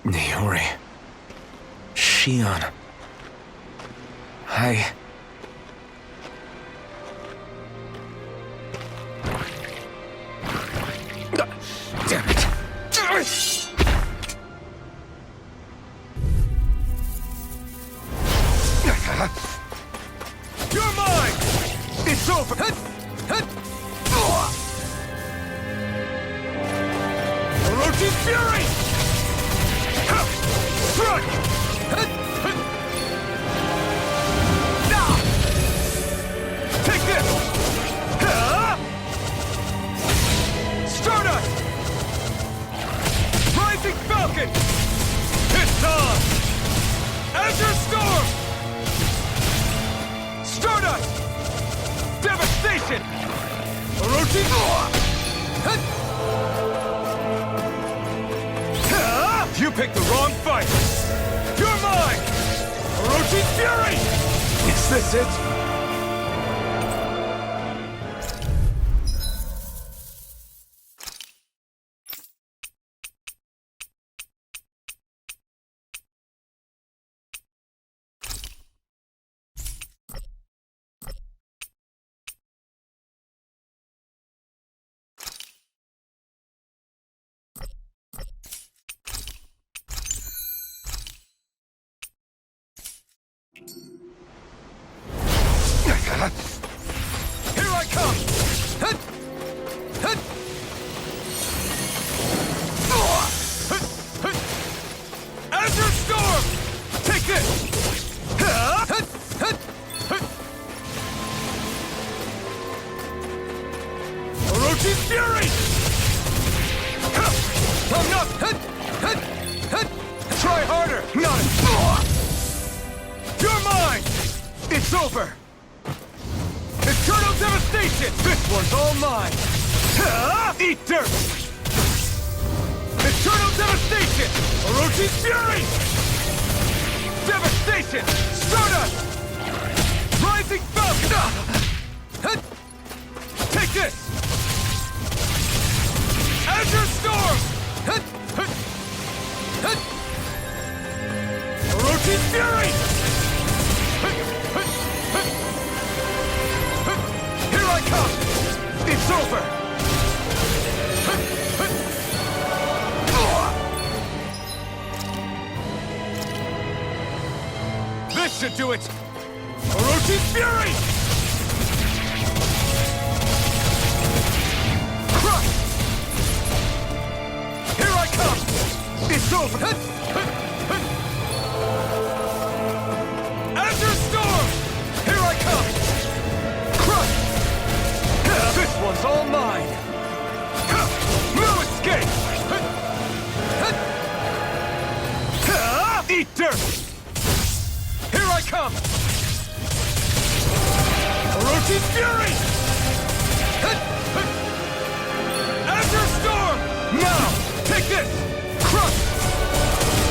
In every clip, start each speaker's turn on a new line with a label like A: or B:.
A: Naori. Shion. Damn it.
B: You're mine! It's over! Orochi's Fury! Strike! Take this! Stardust! Rising Falcon! It's on! Azure Storm! Stardust! Devastation! Orochi! You picked the wrong fight! You're mine! Orochi's Fury!
A: Is this it?
B: Here I come! Azure Storm! Take this! Orochi's Fury! I'm not... Try harder! Not... You're mine! It's over! Eternal Devastation! This one's all mine! Eat dirt! Eternal Devastation! Orochi's Fury! Devastation! Stardust! Rising Falcon! Take this! Azure Storm! Orochi's Fury! Here I come! It's over! This should do it! Orochi's Fury! Crush! Here I come! It's over! Azure Storm! Here I come! Crush! This one's all mine! No escape! Eat dirt! Here I come! Orochi's Fury! Azure Storm! Now! Take this! Crush!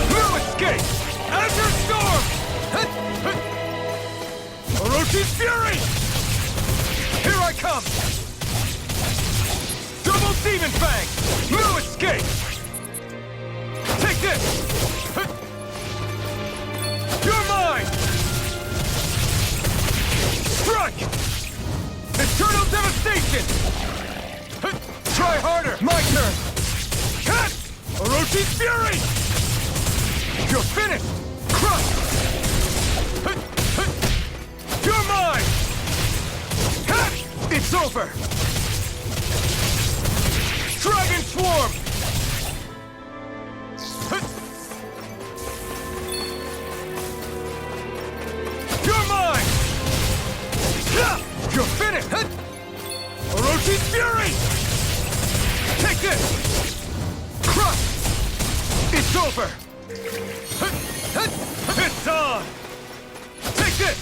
B: No escape! Azure Storm! Orochi's Fury! Here I come! Double Demon Fang! No escape! Take this! You're mine! Strike! Eternal Devastation! Try harder! My turn! Cut! Orochi's Fury! You're finished! Crush! You're mine! Cut! It's over! Dragon Swarm! You're mine! You're finished! Orochi's Fury! Take this! Crush! It's over! It's on! Take this!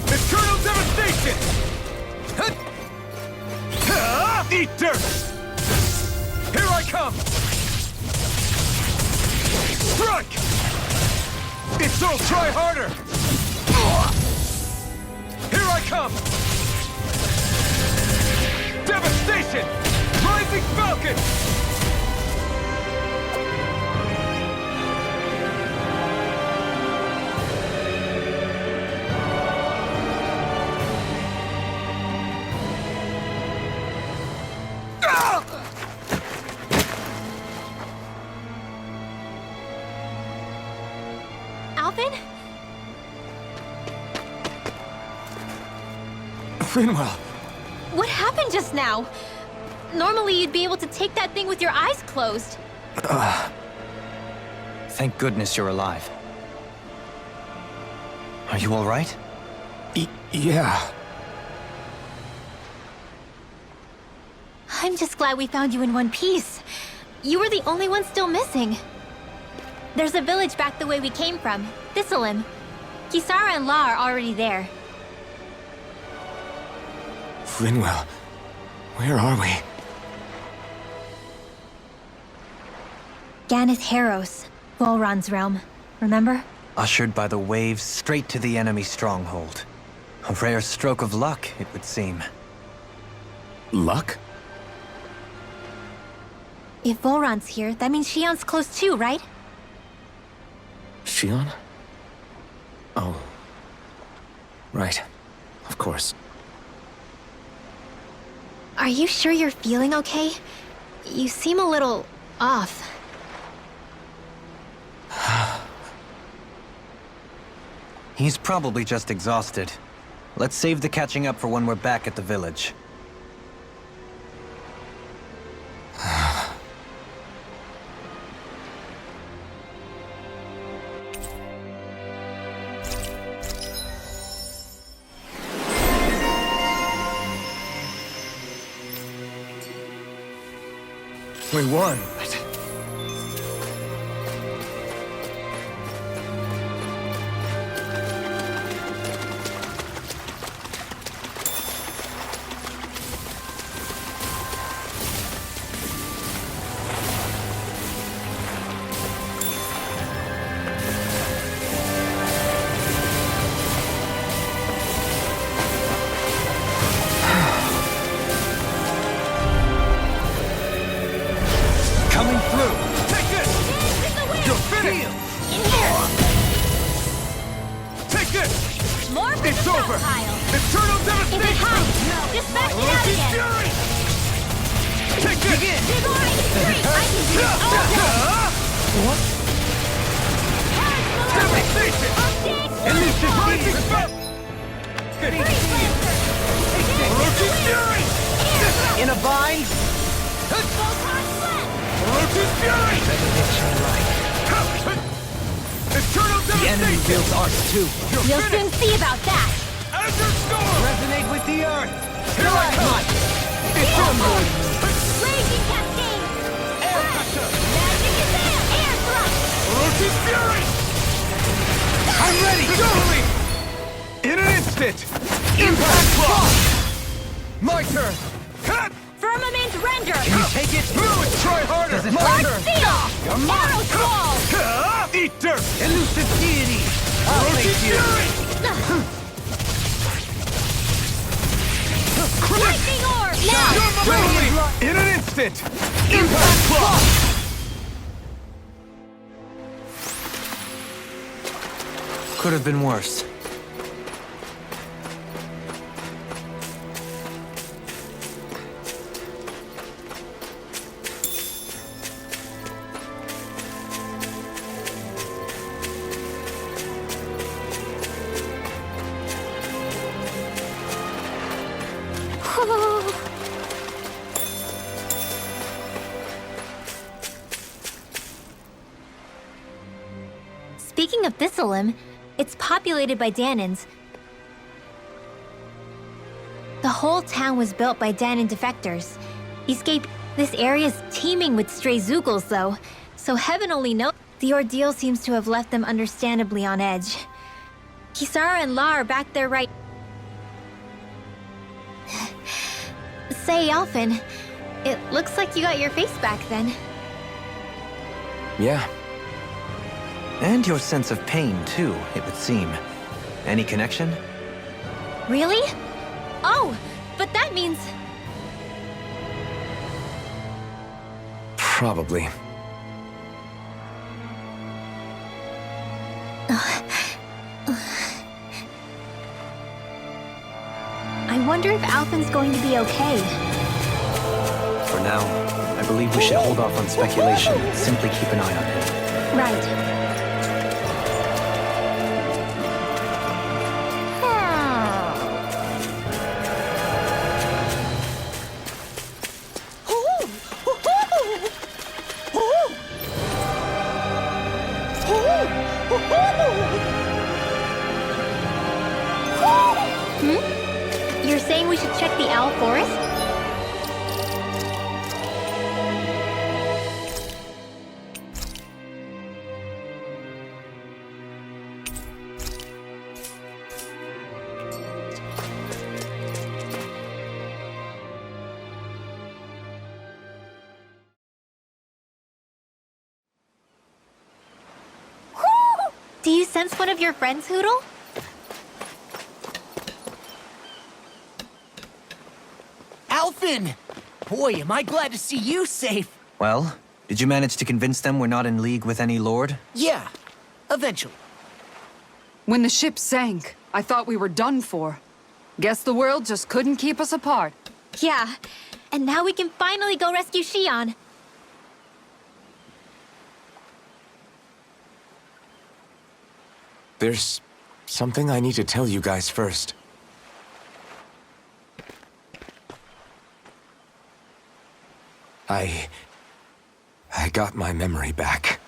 B: Eternal Devastation! Eat dirt! Here I come! Strike! It's over! Try harder! Here I come! Devastation! Rising Falcon!
C: Alphen?
B: Finwell!
C: What happened just now? Normally you'd be able to take that thing with your eyes closed.
D: Thank goodness you're alive. Are you all right?
B: Yeah.
C: I'm just glad we found you in one piece. You were the only one still missing. There's a village back the way we came from, Thistleim. Kisara and La are already there.
B: Finwell, where are we?
C: Ganeth Haros, Volron's realm. Remember?
D: Ushered by the waves straight to the enemy stronghold. A rare stroke of luck, it would seem.
B: Luck?
C: If Volron's here, that means Shion's close too, right?
B: Shion? Oh. Right. Of course.
C: Are you sure you're feeling okay? You seem a little off.
D: He's probably just exhausted. Let's save the catching up for when we're back at the village.
B: We won. It's over! Eternal devastation!
C: Is it high? Dispatch it out again!
B: Fury! Take this!
C: Divine strength! I can do it all day!
B: What? Devastation! Elusive rising spell! Orochi's fury!
D: In a bind?
B: Orochi's fury! Eternal
D: The enemy
B: devastation!
D: wields arts too.
C: You'll soon see about that!
B: Azure storm!
D: Resonate with the earth!
B: Here I come! It's over!
C: Raging cascade!
B: Air pressure!
C: Magic is there! Air thrust!
B: Orochi's fury! I'm ready! Totally! In an instant! Impact block! My turn! Cut!
C: Firmament render!
D: Can you take it?
B: Move it! Try harder!
D: Does it
B: My
C: Large
B: turn!
C: seal! Arrow swall!
B: Eat dirt!
D: Elusive deity! I'll
B: Orochi's
D: face you!
B: fury!
C: Lightning orb! Now!
B: Totally! In an instant! Impact block!
D: Could have been worse.
C: Speaking of Thistleim, it's populated by Danans. The whole town was built by Danan defectors. Escape. This area's teeming with stray Zoogles, though, so heaven only knows. The ordeal seems to have left them understandably on edge. Kisara and La are back there right... Say, Alphen, it looks like you got your face back then.
D: Yeah. And your sense of pain, too, it would seem. Any connection?
C: Really? Oh, but that means...
B: Probably.
C: I wonder if Alphen's going to be okay.
D: For now, I believe we should hold off on speculation and simply keep an eye on him.
C: Right. You're saying we should check the owl forest? Do you sense one of your friends, Hoodle?
E: Alphen! Boy, am I glad to see you safe.
D: Well, did you manage to convince them we're not in league with any lord?
E: Yeah, eventually.
F: When the ship sank, I thought we were done for. Guess the world just couldn't keep us apart.
C: Yeah, and now we can finally go rescue Shion.
A: There's something I need to tell you guys first. I got my memory back.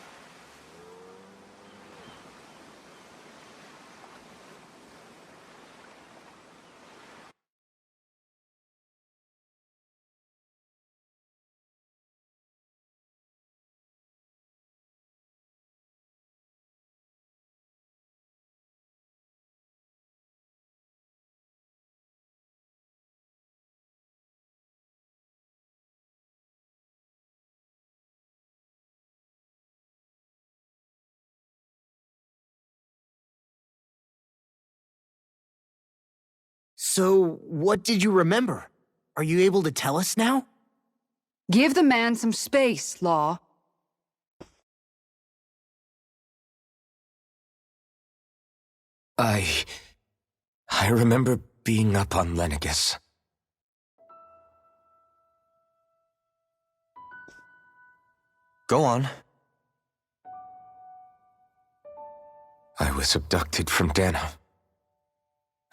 E: So, what did you remember? Are you able to tell us now?
F: Give the man some space, Law.
A: I remember being up on Lenegus.
D: Go on.
A: I was abducted from Dana.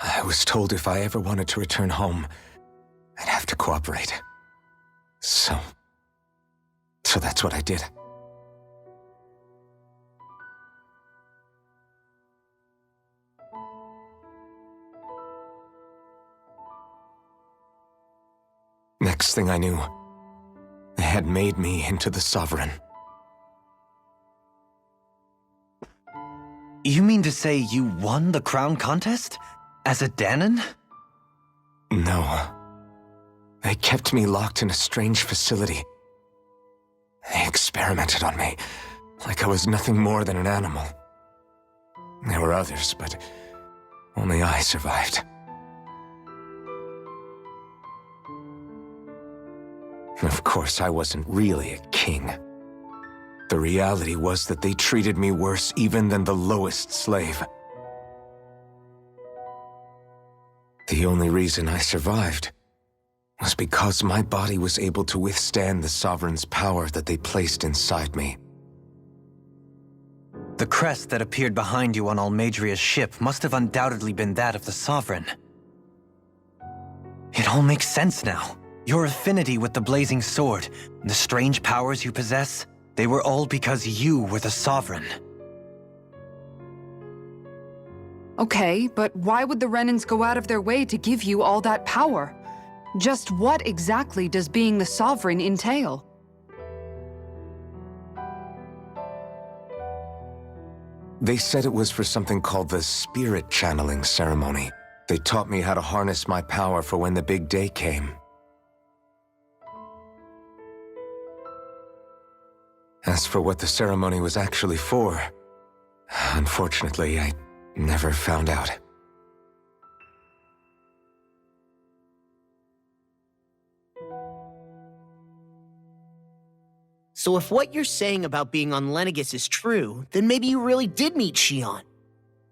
A: I was told if I ever wanted to return home, I'd have to cooperate. So that's what I did. Next thing I knew, they had made me into the Sovereign.
D: You mean to say you won the crown contest? As a Danon?
A: No. They kept me locked in a strange facility. They experimented on me, like I was nothing more than an animal. There were others, but only I survived. Of course, I wasn't really a king. The reality was that they treated me worse even than the lowest slave. The only reason I survived was because my body was able to withstand the Sovereign's power that they placed inside me.
D: The crest that appeared behind you on Almadria's ship must have undoubtedly been that of the Sovereign. It all makes sense now. Your affinity with the Blazing Sword, and the strange powers you possess, they were all because you were the Sovereign.
F: Okay, but why would the Renans go out of their way to give you all that power? Just what exactly does being the Sovereign entail?
A: They said it was for something called the Spirit Channeling Ceremony. They taught me how to harness my power for when the big day came. As for what the ceremony was actually for, unfortunately, I never found out.
E: So if what you're saying about being on Lenegus is true, then maybe you really did meet Shion.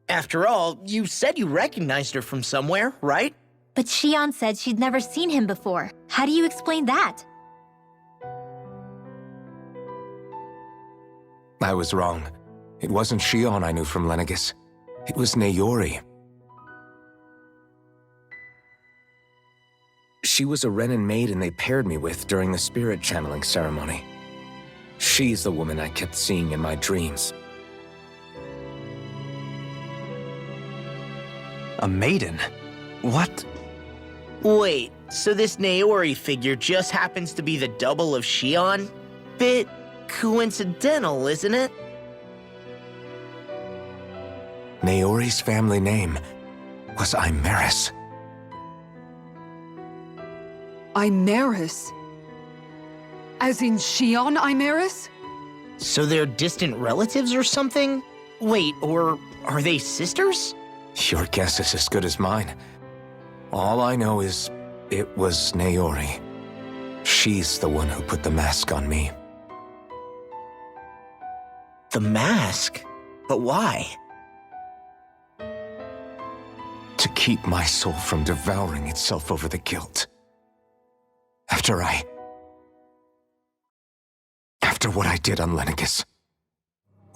E: After all, you said you recognized her from somewhere, right?
C: But Shion said she'd never seen him before. How do you explain that?
A: I was wrong. It wasn't Shion I knew from Lenegus. It was Naori. She was a Renan maiden they paired me with during the spirit channeling ceremony. She's the woman I kept seeing in my dreams.
D: A maiden? What?
E: Wait, so this Naori figure just happens to be the double of Shion? Bit coincidental, isn't it?
A: Naori's family name was Imeris.
F: Imeris? As in Shion Imeris?
E: So they're distant relatives or something? Wait, or are they sisters?
A: Your guess is as good as mine. All I know is it was Naori. She's the one who put the mask on me.
E: The mask? But why?
A: To keep my soul from devouring itself over the guilt. After what I did on Lenegis.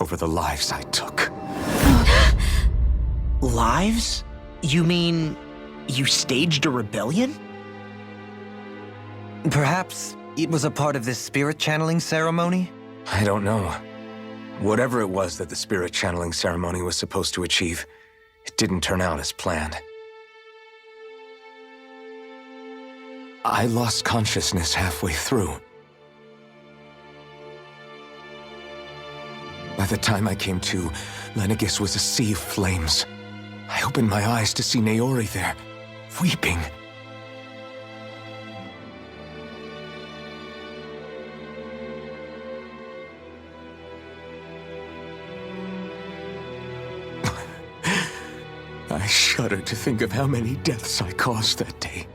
A: Over the lives I took.
E: Lives? You mean you staged a rebellion?
D: Perhaps it was a part of this spirit channeling ceremony?
A: I don't know. Whatever it was that the spirit channeling ceremony was supposed to achieve, it didn't turn out as planned. I lost consciousness halfway through. By the time I came to, Lenegis was a sea of flames. I opened my eyes to see Naori there, weeping. I shudder to think of how many deaths I caused that day.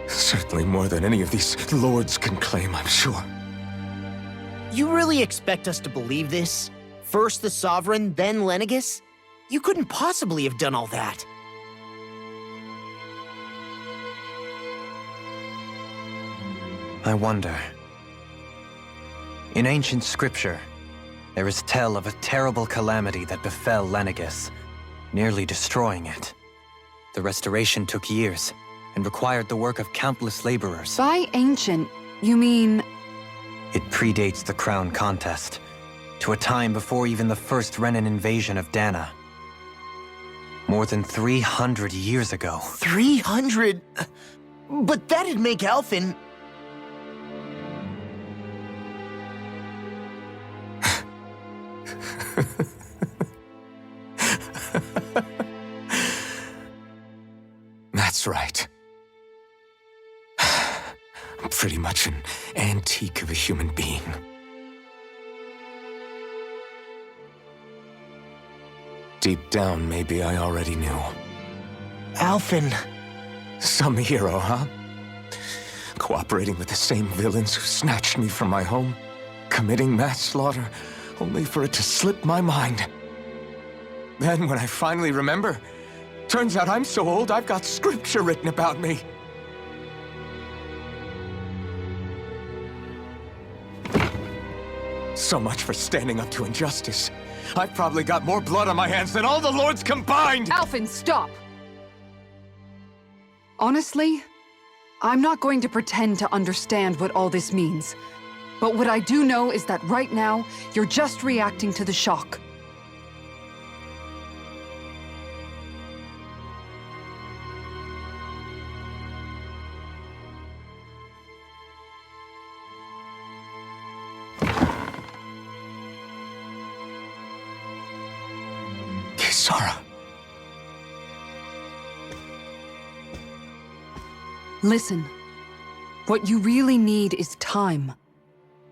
A: Certainly more than any of these lords can claim, I'm sure.
E: You really expect us to believe this? First the Sovereign, then Lenegis? You couldn't possibly have done all that.
D: I wonder. In ancient scripture, there is tell of a terrible calamity that befell Lenegis, nearly destroying it. The restoration took years, and required the work of countless laborers.
F: By ancient, you mean...
D: It predates the crown contest, to a time before even the first Renan invasion of Dana. More than 300 years ago.
E: 300? But that'd make Alphen...
A: That's right. I'm pretty much an antique of a human being. Deep down, maybe I already knew.
E: Alphen...
A: Some hero, huh? Cooperating with the same villains who snatched me from my home, committing mass slaughter, only for it to slip my mind. Then, when I finally remember, turns out I'm so old I've got scripture written about me. So much for standing up to injustice. I've probably got more blood on my hands than all the lords combined!
F: Alphen, stop! Honestly, I'm not going to pretend to understand what all this means. But what I do know is that right now, you're just reacting to the shock.
A: Kisara.
F: Listen, what you really need is time.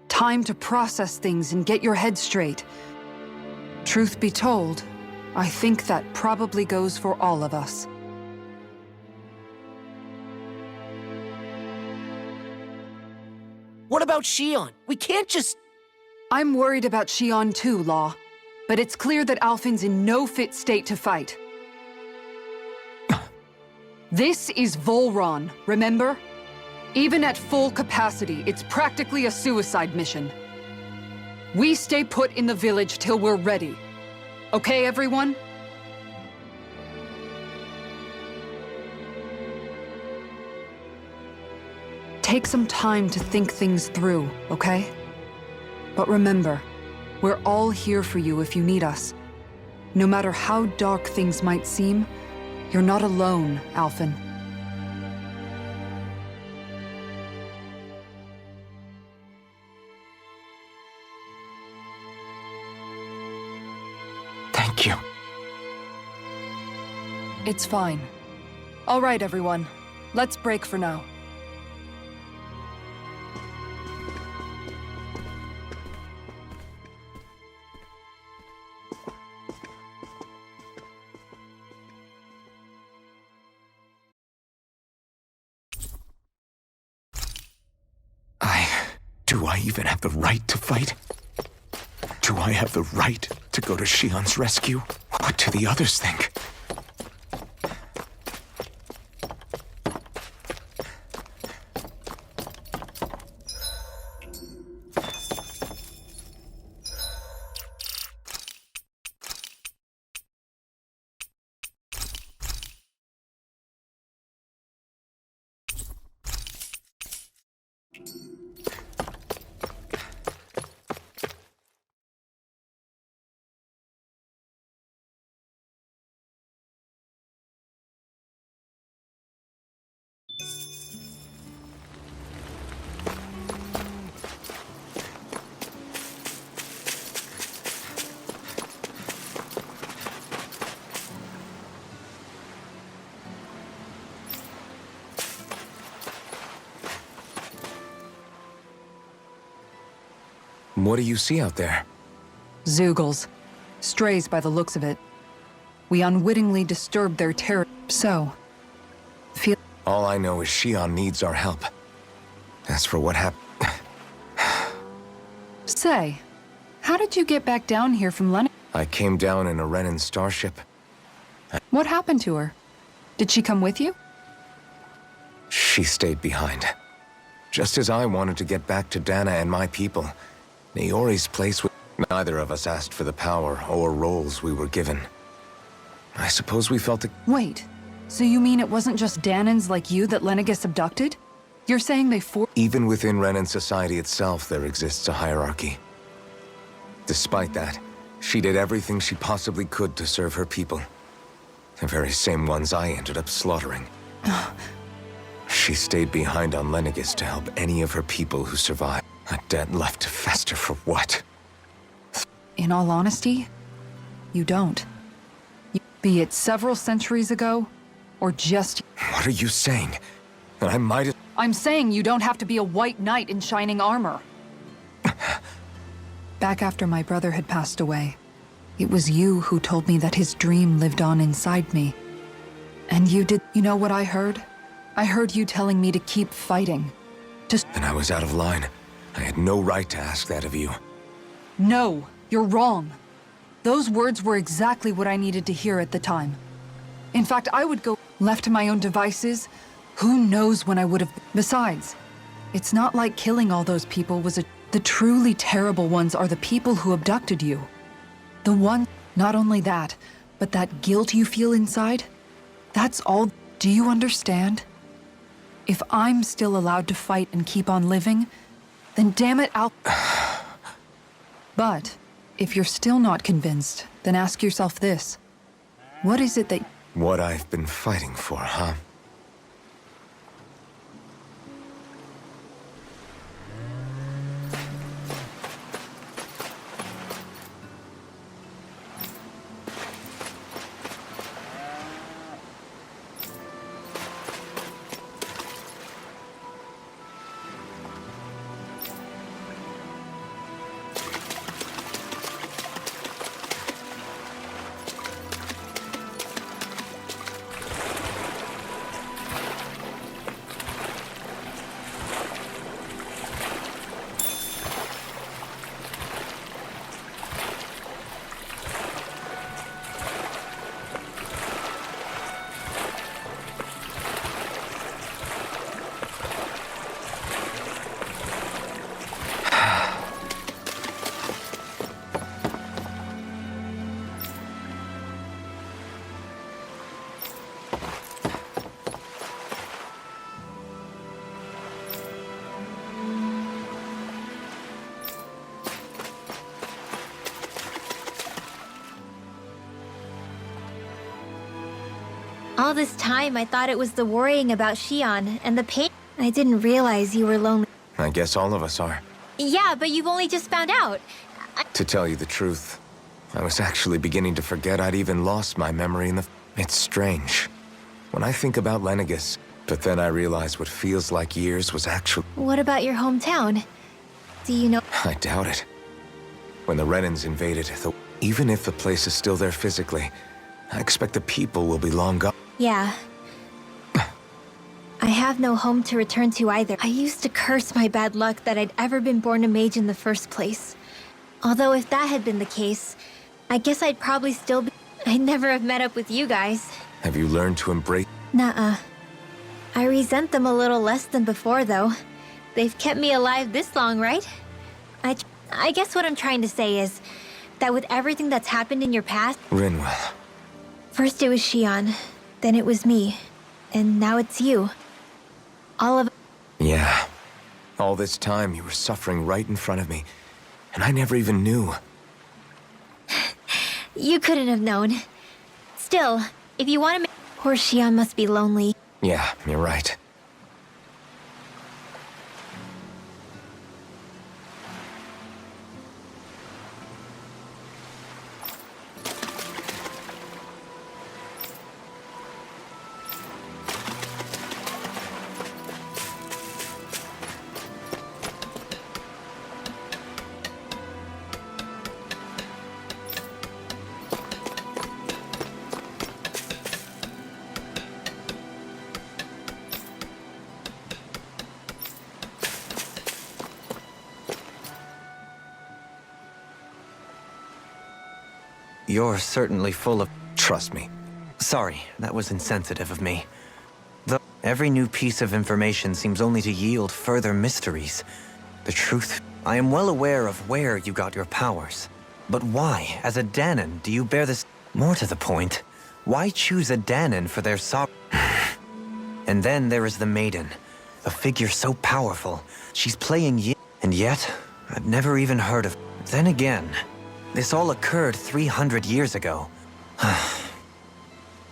F: Time to process things and get your head straight. Truth be told, I think that probably goes for all of us.
E: What about Shion? We can't just...
F: I'm worried about Shion too, Law. But it's clear that Alphen's in no fit state to fight. This is Volron, remember? Even at full capacity, it's practically a suicide mission. We stay put in the village till we're ready. Okay, everyone? Take some time to think things through, okay? But remember, we're all here for you if you need us. No matter how dark things might seem, You're not alone, Alphen.
A: Thank you.
F: It's fine. All right, everyone. Let's break for now.
A: Do I even have the right to fight? Do I have the right to go to Shion's rescue? What do the others think? What do you see out there?
F: Zeugles. Strays by the looks of it. We unwittingly disturbed their terror. So, feel...
A: All I know is Shion needs our help. As for what happened...
F: Say, how did you get back down here from Lenny?
A: I came down in a Renan starship.
F: What happened to her? Did she come with you?
A: She stayed behind. Just as I wanted to get back to Dana and my people, Naori's place was... Neither of us asked for the power or roles we were given. I suppose we felt the...
F: Wait, so you mean it wasn't just Danans like you that Lenegis abducted? You're saying they
A: Even within Renan society itself, there exists a hierarchy. Despite that, she did everything she possibly could to serve her people. The very same ones I ended up slaughtering. She stayed behind on Lenegis to help any of her people who survived. A debt left to fester for what?
F: In all honesty, you don't. Be it several centuries ago, or just...
A: What are you saying? That I might...
F: I'm saying you don't have to be a white knight in shining armor. Back after my brother had passed away, it was you who told me that his dream lived on inside me. And you did... You know what I heard? I heard you telling me to keep fighting.
A: Then I was out of line. I had no right to ask that of you.
F: No, you're wrong. Those words were exactly what I needed to hear at the time. In fact, I would go left to my own devices. Who knows when I would have... Besides, it's not like killing all those people was a... The truly terrible ones are the people who abducted you. The one... Not only that, but that guilt you feel inside, that's all... Do you understand? If I'm still allowed to fight and keep on living, then damn it, I'll... But, if you're still not convinced, then ask yourself this. What is it that...
A: What I've been fighting for, huh?
C: All this time, I thought it was the worrying about Shion and the pain. I didn't realize you were lonely.
A: I guess all of us are.
C: Yeah, but you've only just found out.
A: To tell you the truth, I was actually beginning to forget I'd even lost my memory in the... It's strange. When I think about Lenegus, but then I realize what feels like years was actually...
C: What about your hometown? Do you know?
A: I doubt it. When the Renans invaded, even if the place is still there physically, I expect the people will be long gone.
C: Yeah. I have no home to return to either. I used to curse my bad luck that I'd ever been born a mage in the first place. Although if that had been the case, I guess I'd probably still be... I'd never have met up with you guys.
A: Have you learned to embrace...
C: Nuh-uh. I resent them a little less than before, though. They've kept me alive this long, right? I guess what I'm trying to say is that with everything that's happened in your past...
A: Rinwell.
C: First it was Shion, then it was me, and now it's you. All of...
A: Yeah. All this time you were suffering right in front of me, and I never even knew.
C: You couldn't have known. Still, if you want to make... Poor Shion must be lonely.
A: Yeah, you're right.
D: You're certainly full of...
A: Trust me.
D: Sorry, that was insensitive of me. Every new piece of information seems only to yield further mysteries. The truth... I am well aware of where you got your powers. But why, as a Danon, do you bear this... More to the point, why choose a Danon for their sovereign? And then there is the Maiden. A figure so powerful. She's playing and yet, I've never even heard of... Then again... This all occurred 300 years ago.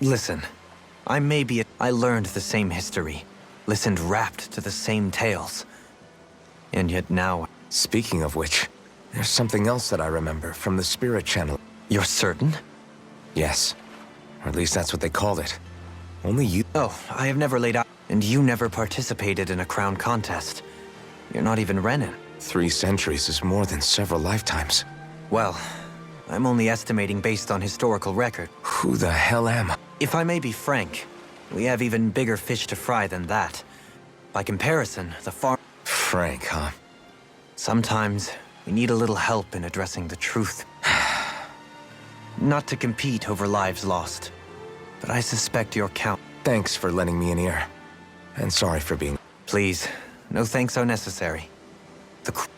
D: Listen, I learned the same history, listened rapt to the same tales. And yet now...
A: Speaking of which, there's something else that I remember from the Spirit Channel.
D: You're certain?
A: Yes. Or at least that's what they called it. Only you...
D: Oh, I have never laid out... And you never participated in a crown contest. You're not even Renin.
A: 3 centuries is more than several lifetimes.
D: Well, I'm only estimating based on historical record.
A: Who the hell am I?
D: If I may be frank, we have even bigger fish to fry than that. By comparison, the farm...
A: Frank, huh?
D: Sometimes, we need a little help in addressing the truth. Not to compete over lives lost, but I suspect your count...
A: Thanks for lending me an ear. And sorry for being...
D: Please, no thanks are necessary. The...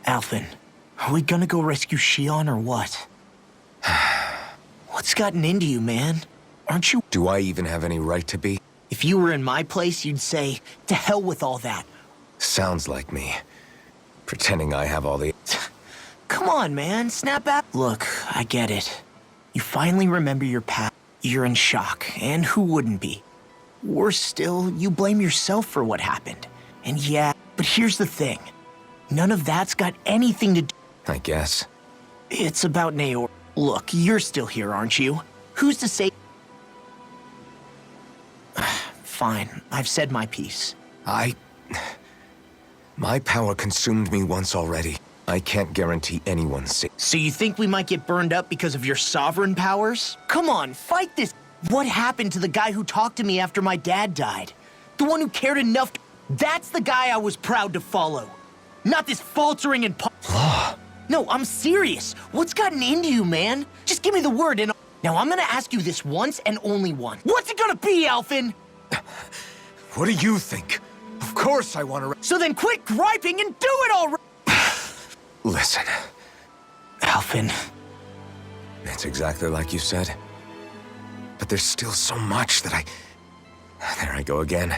E: Alphen, are we gonna go rescue Shion or what? What's gotten into you, man? Aren't you?
A: Do I even have any right to be?
E: If you were in my place, you'd say, to hell with all that.
A: Sounds like me. Pretending I have all the...
E: Come on, man, snap out. Look, I get it. You finally remember your past. You're in shock, and who wouldn't be? Worse still, you blame yourself for what happened. And yeah, but here's the thing. None of that's got anything to do...
A: I guess.
E: It's about Naor. Look, you're still here, aren't you? Who's to say... Fine, I've said my piece.
A: My power consumed me once already. I can't guarantee anyone's safe.
E: So you think we might get burned up because of your sovereign powers? Come on, fight this. What happened to the guy who talked to me after my dad died? The one who cared enough. That's the guy I was proud to follow. Not this faltering and...
A: Law.
E: No, I'm serious. What's gotten into you, man? Just give me the word and... Now I'm gonna ask you this once and only once. What's it gonna be, Alphen?
A: What do you think? Of course I want to...
E: So then quit griping and do it already!
A: Listen.
E: Alphen.
A: It's exactly like you said. But there's still so much that There I go again.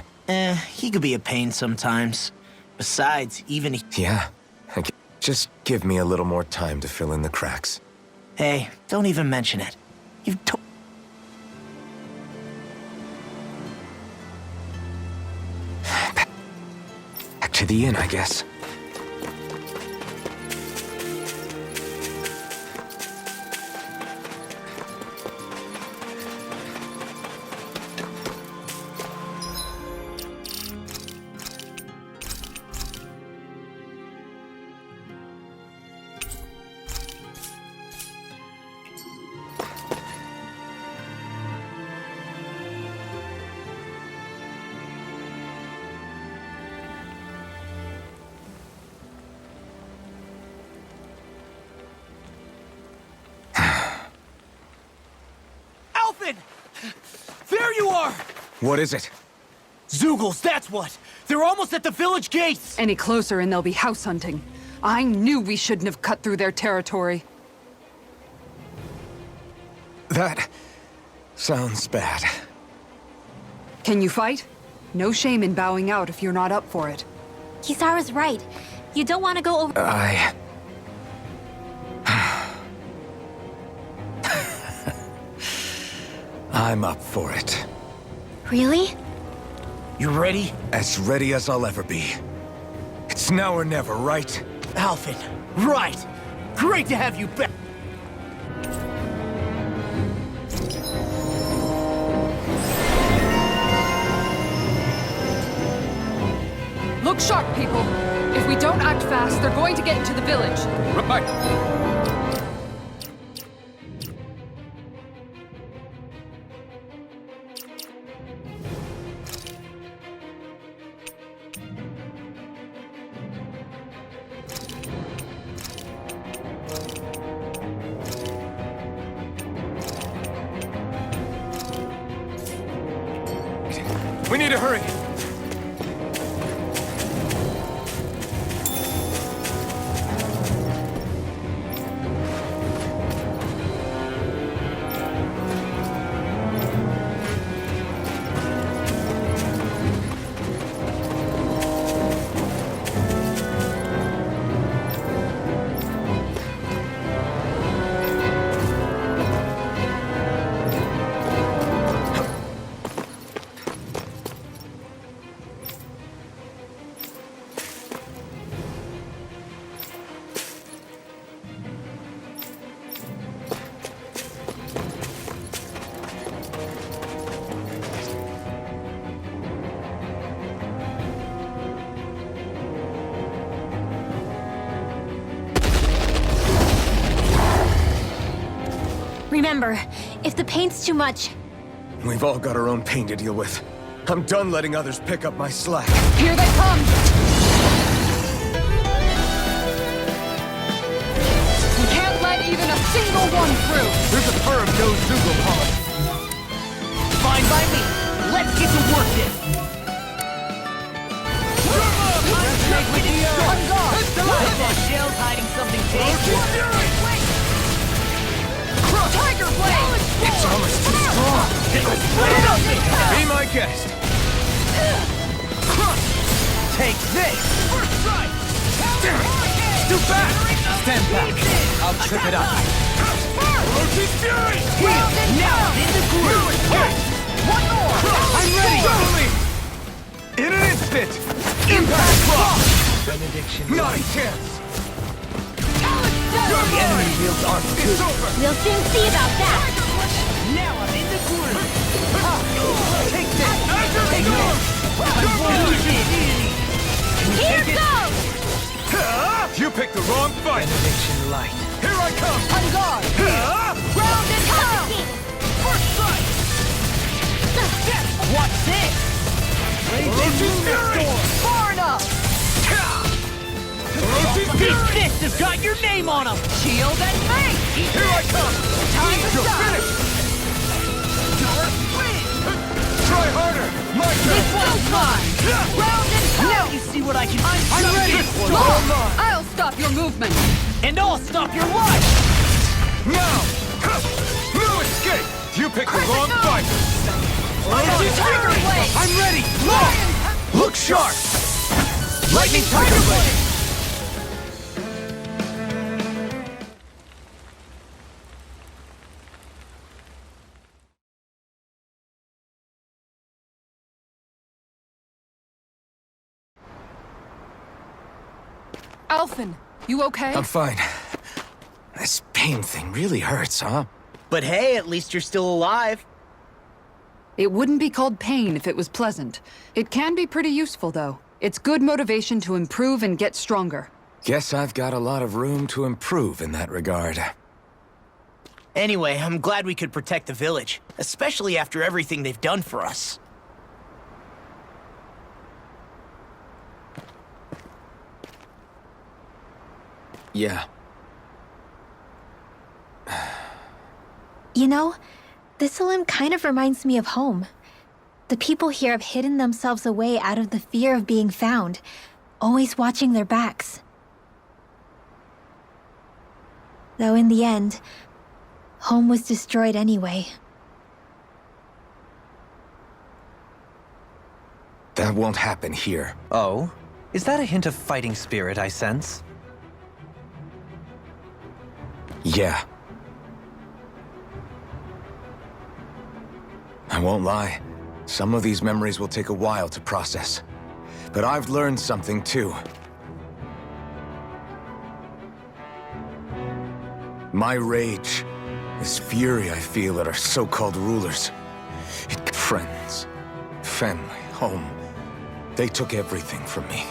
E: He could be a pain sometimes. Besides, even...
A: Yeah. Just give me a little more time to fill in the cracks.
E: Hey, don't even mention it. You've
A: Back to the inn, I guess.
E: There you are!
A: What is it?
E: Zeugles, that's what! They're almost at the village gates!
F: Any closer and they'll be house hunting. I knew we shouldn't have cut through their territory.
A: That sounds bad.
F: Can you fight? No shame in bowing out if you're not up for it.
C: Kisara's right. You don't want to go over...
A: I'm up for it.
C: Really?
E: You ready?
A: As ready as I'll ever be. It's now or never, right?
E: Alphen, right! Great to have you back!
F: Look sharp, people. If we don't act fast, they're going to get into the village.
B: Right. We need to hurry.
C: Remember, if the paint's too much...
A: We've all got our own pain to deal with. I'm done letting others pick up my slack.
F: Here they come! We can't let even a single one through!
B: There's a firm no Zeugle policy.
E: Fine by me. Let's get to work then.
F: On guard!
E: Come on, Shield.
F: Tiger Blade!
B: It's almost too strong. Be my guest.
D: Take this!
B: Damn it! Too fast.
D: Stand back. I'll trip it up.
B: Orochi's Fury!
E: Now in the groove.
F: One more!
B: I'm ready! Follow me! In an instant! Impact Block!
E: Benediction.
B: Not a chance!
E: The enemy wields art.
B: It's over!
C: We'll soon see about that.
E: Now I'm in the groove.
B: Take this! Take this!
C: Here goes!
B: You picked the wrong fight!
E: Benediction light.
B: Here I come!
F: On guard!
C: Round and come!
B: First strike!
E: What's this?
B: Orochi's Fury!
F: Far enough!
B: Orochi's Fury!
E: This has got your name on him. Shield and face.
B: Here I come!
F: Time to
B: You're
F: stop.
B: finished! Try harder! My turn!
F: This one's mine! Round and come!
E: Now you see what I can do.
F: I'm ready!
B: This one's all mine!
F: I'll stop your movement!
E: And I'll stop your life.
B: Now! No escape! You picked the wrong fight! Orochi's
F: Tiger
B: Fury!
F: Blade!
B: I'm ready! Look sharp! Lightning Tiger Blade!
F: Alphen, you okay?
A: I'm fine. This pain thing really hurts, huh?
E: But hey, at least you're still alive.
F: It wouldn't be called pain if it was pleasant. It can be pretty useful, though. It's good motivation to improve and get stronger.
A: Guess I've got a lot of room to improve in that regard.
E: Anyway, I'm glad we could protect the village, especially after everything they've done for us.
A: Yeah.
C: You know, Thistleum kind of reminds me of home. The people here have hidden themselves away out of the fear of being found, always watching their backs. Though in the end, home was destroyed anyway.
A: That won't happen here.
D: Oh? Is that a hint of fighting spirit I sense?
A: Yeah. I won't lie. Some of these memories will take a while to process. But I've learned something too. My rage, this fury I feel at our so-called rulers. Friends, family, home. They took everything from me.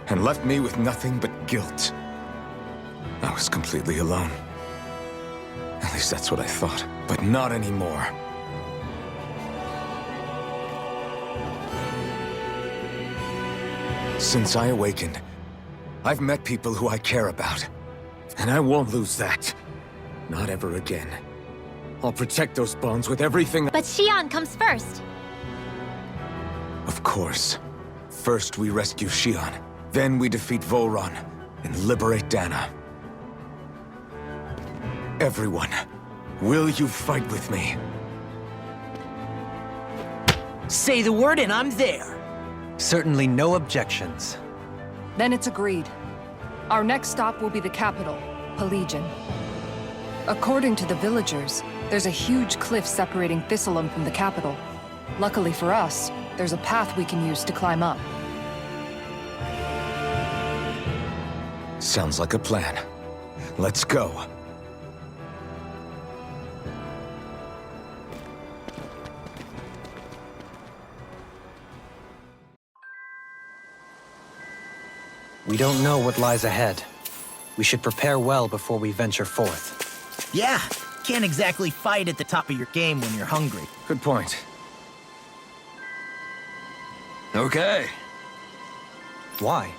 A: And left me with nothing but guilt. I was completely alone. At least that's what I thought. But not anymore. Since I awakened, I've met people who I care about. And I won't lose that. Not ever again. I'll protect those bonds with everything.
C: But Xion comes first.
A: Of course. First we rescue Xion. Then we defeat Volron and liberate Dana. Everyone, will you fight with me?
E: Say the word and I'm there.
D: Certainly no objections.
F: Then it's agreed. Our next stop will be the capital, Pelegion. According to the villagers, there's a huge cliff separating Thistleum from the capital. Luckily for us, there's a path we can use to climb up.
A: Sounds like a plan. Let's go.
D: We don't know what lies ahead. We should prepare well before we venture forth.
E: Yeah, can't exactly fight at the top of your game when you're hungry.
A: Good point.
B: Okay.
D: Why?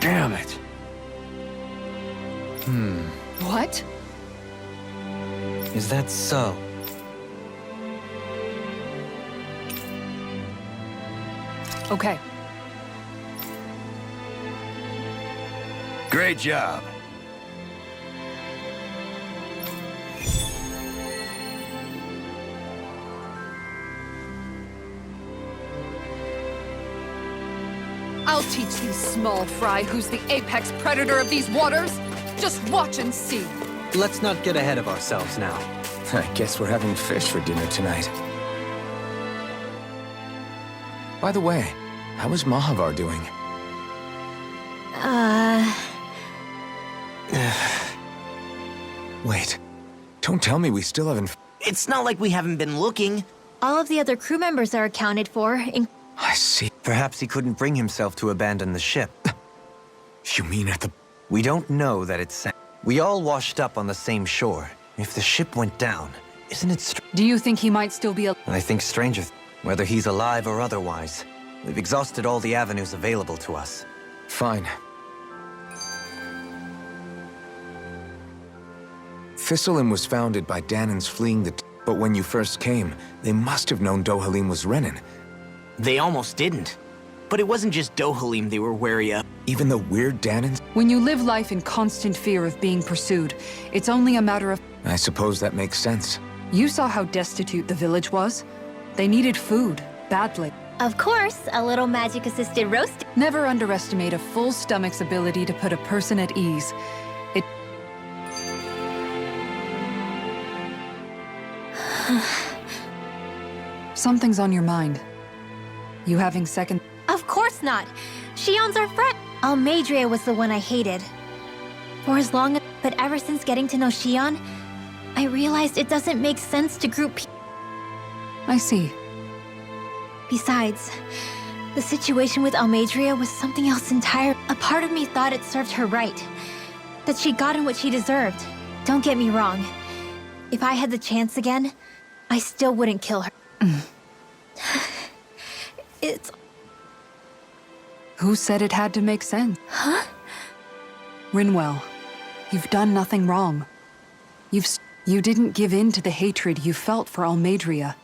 B: Damn it.
F: What?
D: Is that so?
F: Okay.
B: Great job.
F: I'll teach these small fry who's the apex predator of these waters. Just watch and see.
D: Let's not get ahead of ourselves now.
A: I guess we're having fish for dinner tonight. By the way, how is Mahavar doing? Wait. Don't tell me we still haven't...
E: It's not like we haven't been looking.
C: All of the other crew members are accounted for,
A: I see.
D: Perhaps he couldn't bring himself to abandon the ship.
A: You mean at the...
D: We don't know that it's sank. We all washed up on the same shore. If the ship went down, isn't it
F: Do you think he might still be
D: I think stranger, whether he's alive or otherwise. We've exhausted all the avenues available to us.
A: Fine. Thistlein was founded by Danans fleeing the... But when you first came, they must have known Dohalim was Renan.
E: They almost didn't. But it wasn't just Dohalim they were wary of.
A: Even the weird Danans?
F: When you live life in constant fear of being pursued, it's only a matter of...
A: I suppose that makes sense.
F: You saw how destitute the village was. They needed food, badly.
C: of course, a little magic-assisted roast.
F: Never underestimate a full stomach's ability to put a person at ease. Something's on your mind. You having second...
C: Of course not. Shion's our friend. Almadria was the one I hated. For as long as... But ever since getting to know Shion, I realized it doesn't make sense to group people.
F: I see.
C: Besides, the situation with Almadria was something else entirely. A part of me thought it served her right. That she'd gotten what she deserved. Don't get me wrong. If I had the chance again, I still wouldn't kill her. It's...
F: Who said it had to make sense?
C: Huh?
F: Rinwell, you've done nothing wrong. You didn't give in to the hatred you felt for Almadria.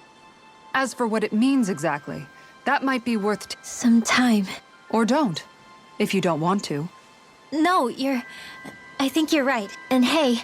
F: As for what it means exactly, that might be worth
C: some time.
F: Or don't, if you don't want to.
C: No, I think you're right. And hey...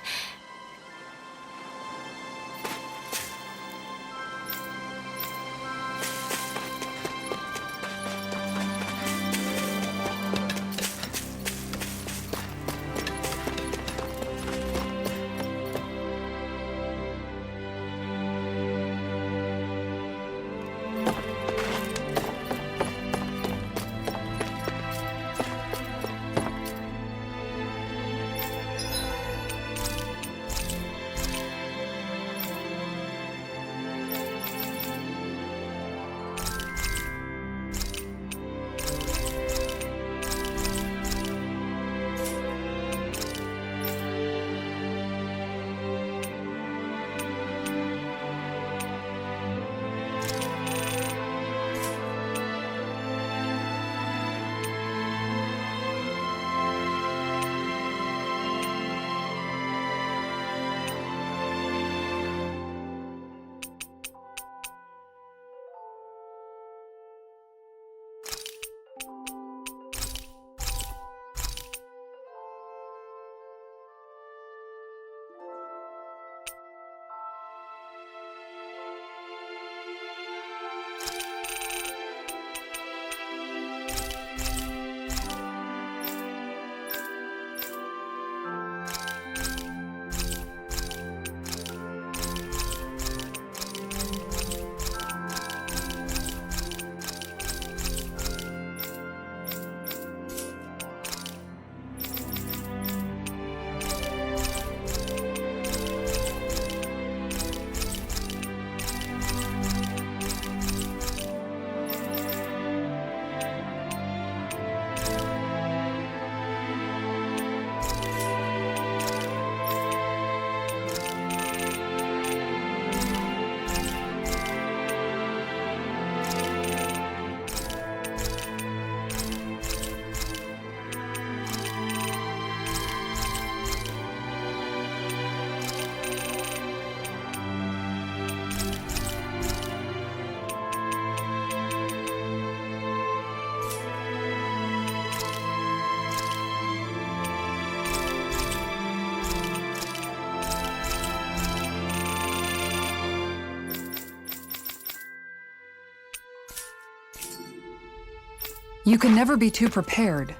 F: You can never be too prepared.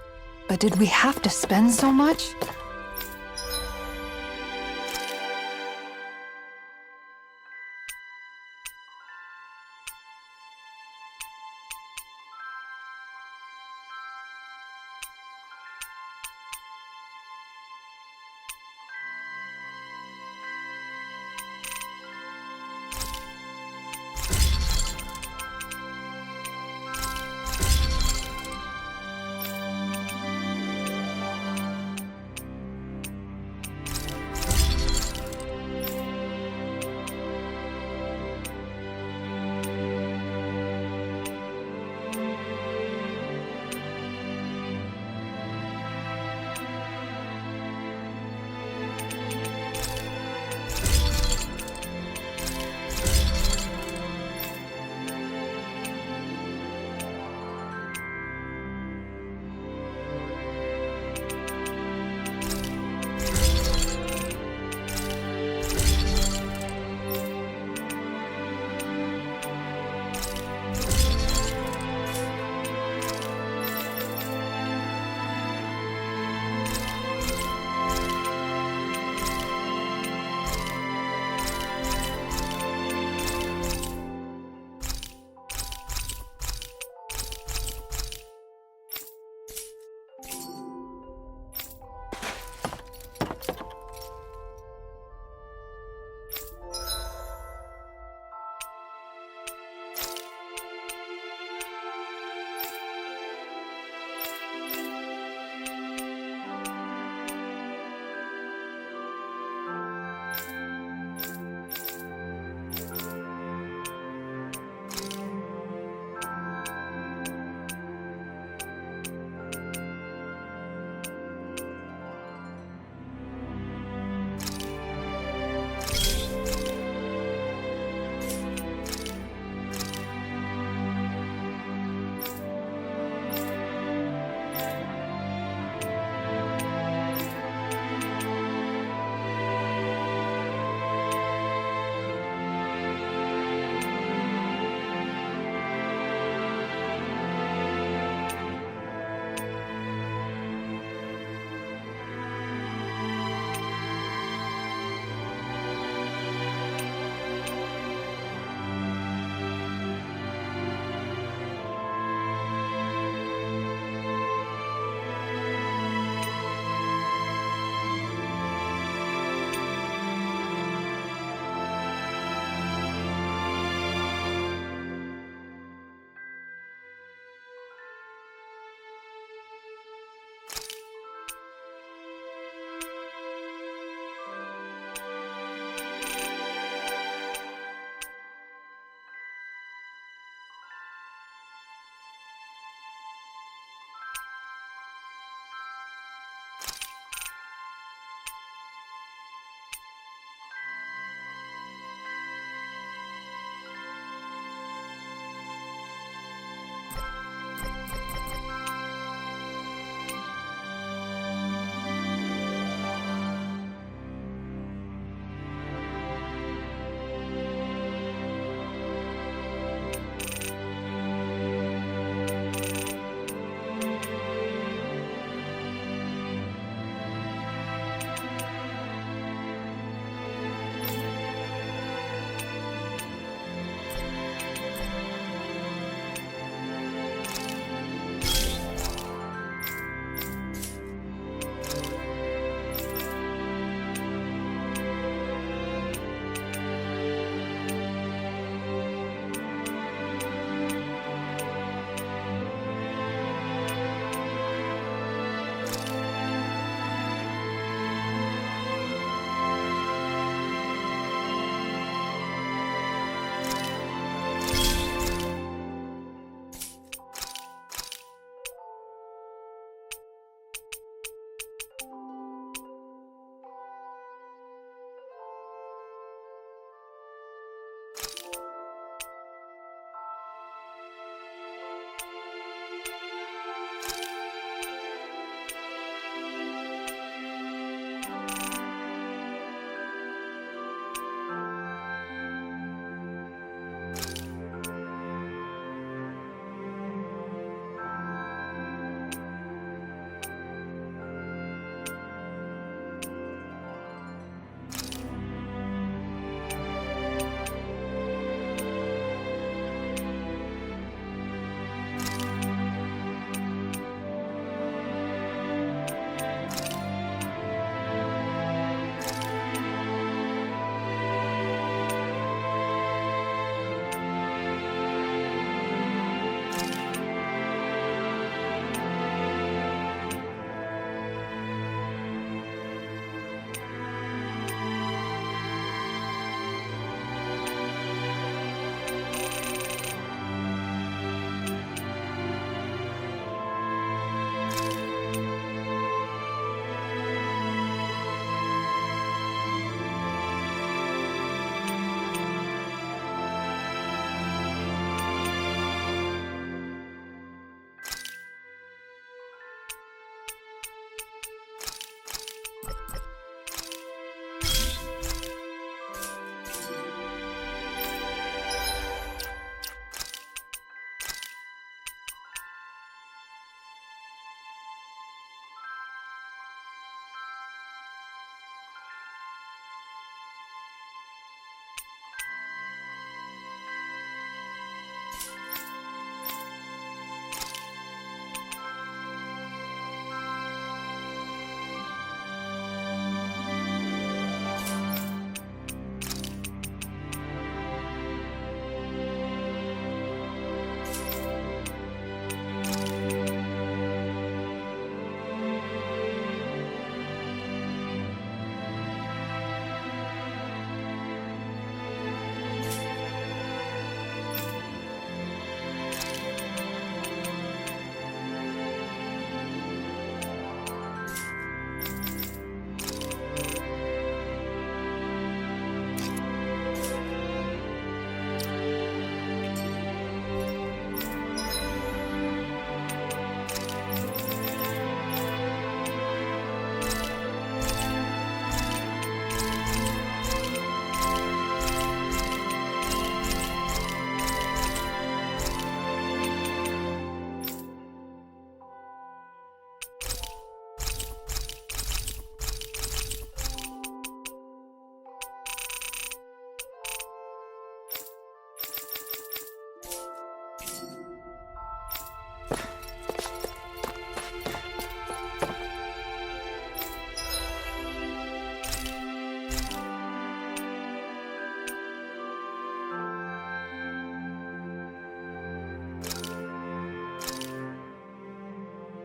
F: But did we have to spend so much?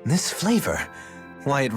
D: This flavor, why, it